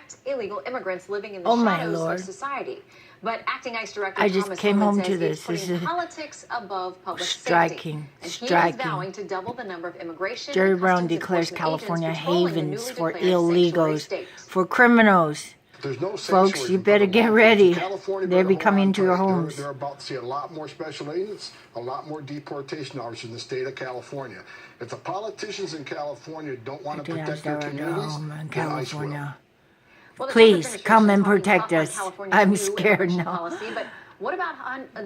protect illegal immigrants living in the Oh my shadows Lord. of society. But Acting ICE Director I just Thomas came Homan home says to he's this. putting politics above public Striking. safety. And he is Striking. vowing to double the number of immigration Jerry and Brown customs declares enforcement California agents patrolling the havens newly for declared sanctuary illegals, state. for criminals. There's no Folks, you better get ready. They'll be coming to your tight. homes. They're about to see a lot more special agents, a lot more deportation officers in the state of California. If the politicians in California don't want to protect their communities, then ICE will. Well, the Please Trump come and administration is talking protect tough on us. California's I'm new scared immigration now. policy, but what about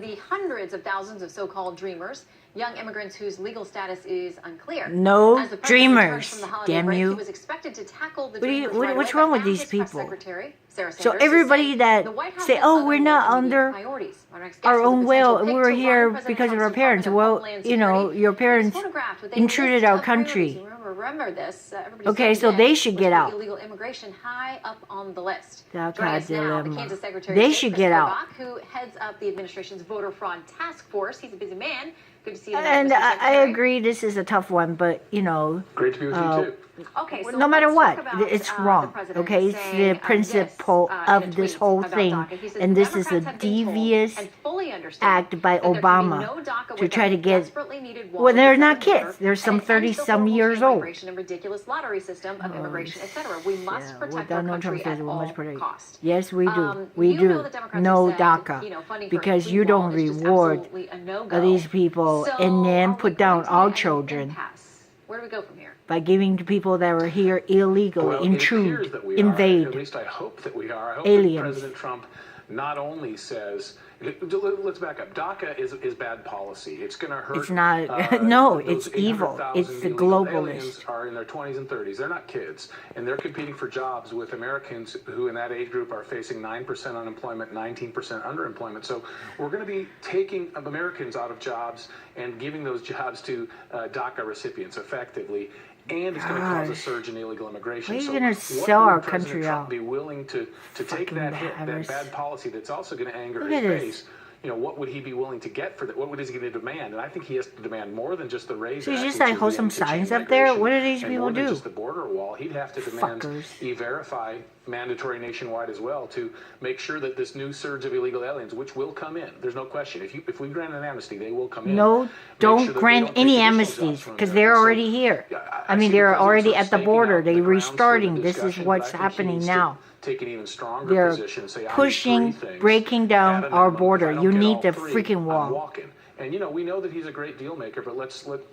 the hundreds of thousands of so-called dreamers, young immigrants whose legal status is unclear? No As the president dreamers, returned from the holiday damn break, you. He was expected to tackle the What do you- dreamers what- right what's away, wrong but with now these his press people? secretary, Sarah So Sanders, is everybody saying that the White House say, has oh, other we're more not immediate under priorities. Our next guest our is a own potential will, pick we're to here run President because of our Trump's parents. Department of Well, Homeland you know, Security. your He was parents photographed with a intruded list our of priorities. country. Remember this. Everybody's Okay, so saying they that should was get put out. Illegal immigration high up on the list. DACA Joining us now, the dilemma. Kansas Secretary They of State, should Chris get out. Kobach, who heads up the administration's voter fraud task force. He's a busy man. Good to see you tonight, And Mr. I Secretary. agree this is a tough one, but, you know, Great to be with you, too. Okay, so no matter let's what, talk about, it's the wrong. president Okay, it's saying, the principle this, in a of this tweet whole about thing, DACA. He says and this is a Democrats have been told devious and fully understand act by that there can be Obama no DACA to try to without get. desperately needed wall Well, they're at the not southern border kids. They're and some an end to 30-some horrible years chain old. migration and ridiculous lottery system of immigration, etc. We must Yeah, protect well, our Donald Trump country says at we all must protect. costs. Yes, we do. We You know do. the Democrats No have said, DACA, you know, funding for a because clean you wall don't is just reward absolutely a no-go. these people So and are then we put going down to our be at an children impasse? Where do we go from here? by giving to people that were here illegally, Well, it appears intrude, that we are. invade. At least I hope that we are. I hope Aliens. that President Trump not only says, let's back up. DACA is bad policy. It's going to hurt. It's not. No, those it's evil. 800,000 It's the illegal globalist. aliens are in their 20s and 30s. They're not kids, and they're competing for jobs with Americans who, in that age group, are facing 9% unemployment, 19% underemployment. So we're going to be taking Americans out of jobs and giving those jobs to DACA recipients effectively. And it's going to cause a surge in illegal immigration. We're So gonna what sell would our President country Trump out. be willing to take that hit, that virus. bad policy that's also going to anger Look his at this. base? You know, what would he be willing to get for that? What is he going to demand? And I think he has to demand more than just the raise. So you Act, just which like is hold the some end to chain signs up there? migration, What do these and people more than do? just the border wall. He'd have to demand Fuckers. E-Verify mandatory nationwide as well to make sure that this new surge of illegal aliens, which will come in, there's no question. If we grant an amnesty, they will come in. No, Make don't sure that they grant don't any take additional jobs amnesties from because they're Americans. So, already here. yeah, I mean, see the they're president already sort of at the staking border. out the They're grounds for the restarting. This is discussion, but what's I think he happening needs to now. take an even stronger They're position. Say, I need pushing, three things breaking down at a our minimum. border. If I don't You get need all the three, freaking I'm wall. walking. And you know, we know that he's a great deal maker, but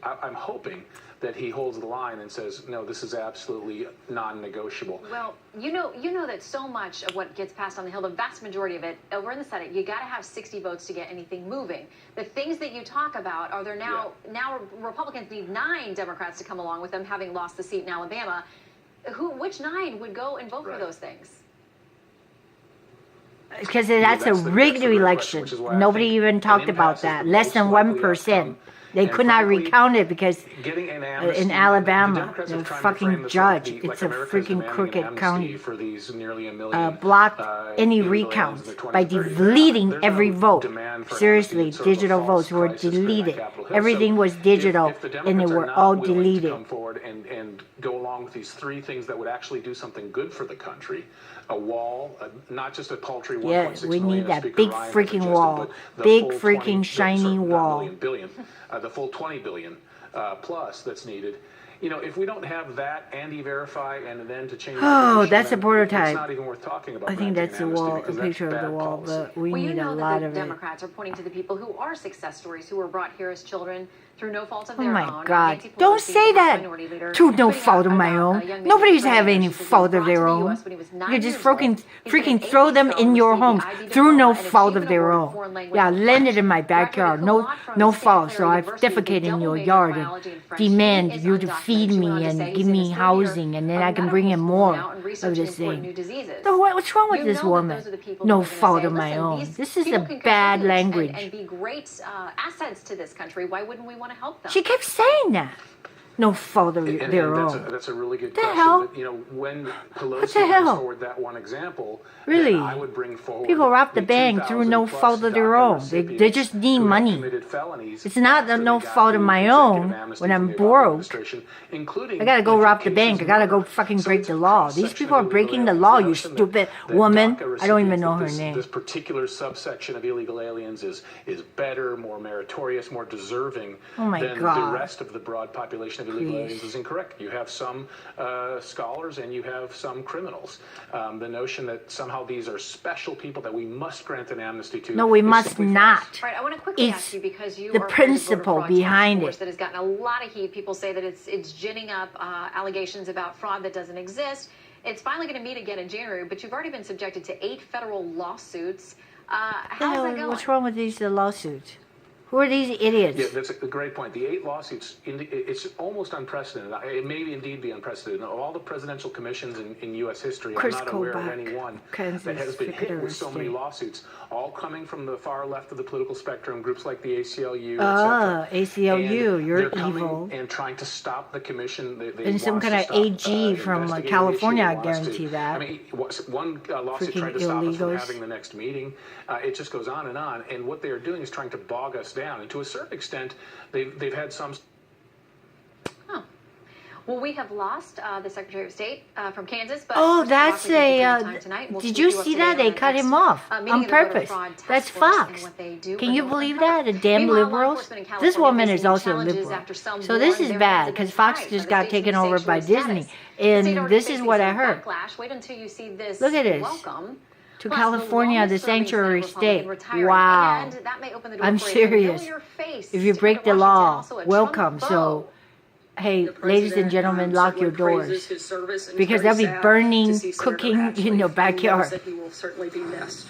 I'm hoping that he holds the line and says, no, this is absolutely non-negotiable. Well, you know that so much of what gets passed on the Hill, the vast majority of it, over in the Senate, you got to have 60 votes to get anything moving. The things that you talk about are there now. Yeah. Now Republicans need 9 Democrats to come along with them, having lost the seat in Alabama. Which 9 would go and vote for those things? Because that's a rigged election. Nobody even talked about that. Less than 1%. They could not recount it because in Alabama, the fucking judge, it's a freaking crooked county, blocked any recounts by deleting every vote. Seriously, digital votes were deleted. Everything was digital, and they were all deleted. Come forward and go along with these 3 things that would actually do something good for the country. A wall, not just a paltry 1.6 Yeah, we million, need as that Speaker big Ryan has freaking suggested, wall. but the Big full freaking 20 shiny not wall. million, billion, the full 20 billion plus that's needed. You know, if we don't have that and E-Verify and then to change that's a prototype. It's not even worth talking about. I think that's the wall, a because picture of that's the bad wall, policy. but we Well, you need a know lot that of the it. Democrats are pointing to the people who are success stories, who were brought here as children through no fault of Oh their my own. God. Nancy Pelosi, Don't say the that. minority leader, Through no tweeting fault of out my about own. a young man Nobody's named having any Trey. She says he was fault of brought their to the own. US when he was 9 You just years old. freaking He's been an throw them AP in your fellow, homes received the through no diploma, and fault achieved of an their award in own. foreign language Yeah, and landed French. in my backyard. Graduated No, cum laude from no Santa fault. Clara So I've University with a defecated in double your major in yard and biology and French. demand He is you to undocumented. feed She me went on to say and he's give in me his third year housing, and then of I can medical bring in school more now and of researching this important thing. new diseases. So what's wrong with You this know that woman? those are the people No who are gonna fault say, of my "Listen, own. these This is people a can bad contribute language. and be great assets to this country. Why wouldn't we want to help them?" She kept saying that. no fault of And their own. that's a really good The question. hell? But, you know, when Pelosi the brings hell? forward that one example, Really? then I would bring forward People rob the bank through no 2,000 fault of their DACA own. They recipients just need who have money. committed felonies It's not after no they got fault of the my consecutive own amnesty when from I'm the Obama broke. administration, including I gotta go the rob the cases bank. I of gotta go murder. fucking So break it's the a law. cross-section These of people are illegal breaking the aliens. law, The you notion stupid that woman. DACA I don't even recipients, know her that name. this particular subsection of illegal aliens is better, more meritorious, more deserving Oh my than the God. rest of the broad population of illegal Please. aliens is incorrect. You have some scholars and you have some criminals. The notion that somehow these are special people that we must grant an amnesty to. No, we is must simply false. not. All right, I want to quickly It's ask you, because you the are part of principle voter fraud behind task force it. that has gotten a lot of heat. People say that it's ginning up allegations about fraud that doesn't exist. It's finally going to meet again in January, but you've already been subjected to 8 federal lawsuits. How's that going? What's wrong with these lawsuits? Who are these idiots? Yeah, that's a great point. The 8 lawsuits, it's almost unprecedented. It may indeed be unprecedented. Of all the presidential commissions in U.S. history, Chris I'm not aware of Kobach, any one Kansas that has been hit Secretary with of so many State. lawsuits, all coming from the far left of the political spectrum, groups like the ACLU, Ah, etc. ACLU, And you're they're coming evil. and trying to stop the commission. They And some want us kind to of stop, AG from investigating the California, issue. I They want us guarantee to, that. I mean, one lawsuit Freaking tried to stop us from illegals. having the next meeting. It just goes on. And what they are doing is trying to bog us down. And to a certain extent, they've had some. Oh. Well, we have lost the Secretary of State from Kansas. But Oh, Mr. that's Walker, thank you for your a. time tonight. We'll Did keep you up see to that? date They on the cut next, him off meeting on of the voter purpose. fraud task That's force and Fox. what they do Can and you what believe they that? The damn Meanwhile, law liberals. enforcement in This California woman is facing also a challenges liberal. after some So this warn is their bad hands have because been Fox tied just by got the taken state's over by sanctuary Disney. status. The state And already this is facing what I some heard. backlash. Wait until you see this. Look at this. Welcome To Plus, California, the longest-serving sanctuary Senate state. Republican retiring, Wow. and that may open the door I'm for a serious. familiar face If you to break come to the Washington, law, also a welcome. Trump So, foe. hey, The ladies and president, gentlemen, lock your certainly praises doors. his service, and Because he's very they'll be sad burning, to see Senator cooking in Hatchley, your and knows backyard. that he will certainly be missed.